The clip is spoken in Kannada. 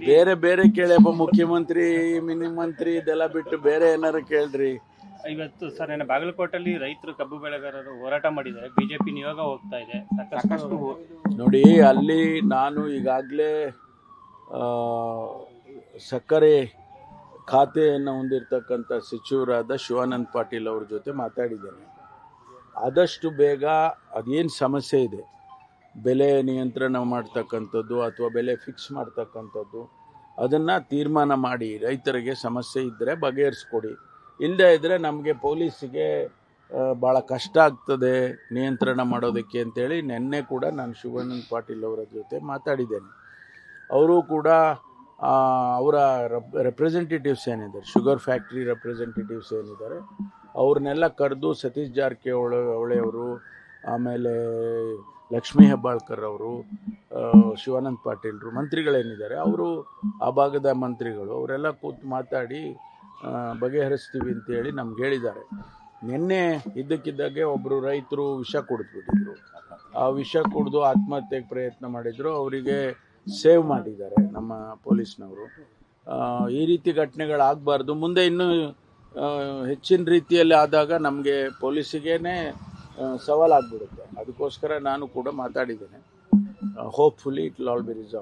ಬೇರೆ ಬೇರೆ ಕೇಳಪ್ಪ, ಮುಖ್ಯಮಂತ್ರಿ ಮಂತ್ರಿ ಇದೆಲ್ಲ ಬಿಟ್ಟು ಬೇರೆ ಏನಾರು ಕೇಳ್ರಿ. ಇವತ್ತು ಸರ್ ಏನ ಬಾಗಲಕೋಟೆಯಲ್ಲಿ ರೈತರು ಕಬ್ಬು ಬೆಳೆಗಾರರು ಹೋರಾಟ ಮಾಡಿದ್ದಾರೆ, ಬಿಜೆಪಿ ನಿಯೋಗ ಹೋಗ್ತಾ ಇದೆ ಸಾಕಷ್ಟು. ನೋಡಿ, ಅಲ್ಲಿ ನಾನು ಈಗಾಗಲೇ ಸಕ್ಕರೆ ಖಾತೆಯನ್ನು ಹೊಂದಿರತಕ್ಕಂಥ ಸಚಿವರಾದ ಶಿವಾನಂದ ಪಾಟೀಲ್ ಅವ್ರ ಜೊತೆ ಮಾತಾಡಿದ್ದೇನೆ. ಆದಷ್ಟು ಬೇಗ ಅದೇನು ಸಮಸ್ಯೆ ಇದೆ, ಬೆಲೆ ನಿಯಂತ್ರಣ ಮಾಡ್ತಕ್ಕಂಥದ್ದು ಅಥವಾ ಬೆಲೆ ಫಿಕ್ಸ್ ಮಾಡ್ತಕ್ಕಂಥದ್ದು, ಅದನ್ನು ತೀರ್ಮಾನ ಮಾಡಿ ರೈತರಿಗೆ ಸಮಸ್ಯೆ ಇದ್ದರೆ ಬಗೆಹರಿಸ್ಕೊಡಿ. ಇಲ್ಲದೇ ಇದ್ದರೆ ನಮಗೆ ಪೊಲೀಸಿಗೆ ಭಾಳ ಕಷ್ಟ ಆಗ್ತದೆ ನಿಯಂತ್ರಣ ಮಾಡೋದಕ್ಕೆ ಅಂತೇಳಿ ನಿನ್ನೆ ಕೂಡ ನಾನು ಶಿವಾನಂದ ಪಾಟೀಲ್ ಅವರ ಜೊತೆ ಮಾತಾಡಿದ್ದೇನೆ. ಅವರು ಕೂಡ ಅವರ ರೆಪ್ರೆಸೆಂಟೇಟಿವ್ಸ್ ಏನಿದ್ದಾರೆ, ಶುಗರ್ ಫ್ಯಾಕ್ಟ್ರಿ ರೆಪ್ರೆಸೆಂಟೇಟಿವ್ಸ್ ಏನಿದ್ದಾರೆ, ಅವ್ರನ್ನೆಲ್ಲ ಕರೆದು ಸತೀಶ್ ಜಾರಕಿಹೊಳಿ ಅವರು, ಆಮೇಲೆ ಲಕ್ಷ್ಮೀ ಹೆಬ್ಬಾಳ್ಕರ್ ಅವರು, ಶಿವಾನಂದ ಪಾಟೀಲ್ರು, ಮಂತ್ರಿಗಳೇನಿದ್ದಾರೆ ಅವರು, ಆ ಭಾಗದ ಮಂತ್ರಿಗಳು ಅವರೆಲ್ಲ ಕೂತು ಮಾತಾಡಿ ಬಗೆಹರಿಸ್ತೀವಿ ಅಂತೇಳಿ ನಮ್ಗೆ ಹೇಳಿದ್ದಾರೆ. ನಿನ್ನೆ ಇದ್ದಕ್ಕಿದ್ದಾಗೆ ಒಬ್ಬರು ರೈತರು ವಿಷ ಕುಡಿದ್ಬಿಟ್ಟಿದ್ರು. ಆ ವಿಷ ಕುಡಿದು ಆತ್ಮಹತ್ಯೆಗೆ ಪ್ರಯತ್ನ ಮಾಡಿದ್ರು. ಅವರಿಗೆ ಸೇವ್ ಮಾಡಿದ್ದಾರೆ ನಮ್ಮ ಪೊಲೀಸ್ನವರು. ಈ ರೀತಿ ಘಟನೆಗಳಾಗಬಾರ್ದು. ಮುಂದೆ ಇನ್ನೂ ಹೆಚ್ಚಿನ ರೀತಿಯಲ್ಲಿ ಆದಾಗ ನಮಗೆ ಪೊಲೀಸಿಗೇನೆ ಸವಾಲಾಗ್ಬಿಡುತ್ತೆ. ಅದಕ್ಕೋಸ್ಕರ ನಾನು ಕೂಡ ಮಾತಾಡಿದ್ದೇನೆ. Hopefully it will all be resolve.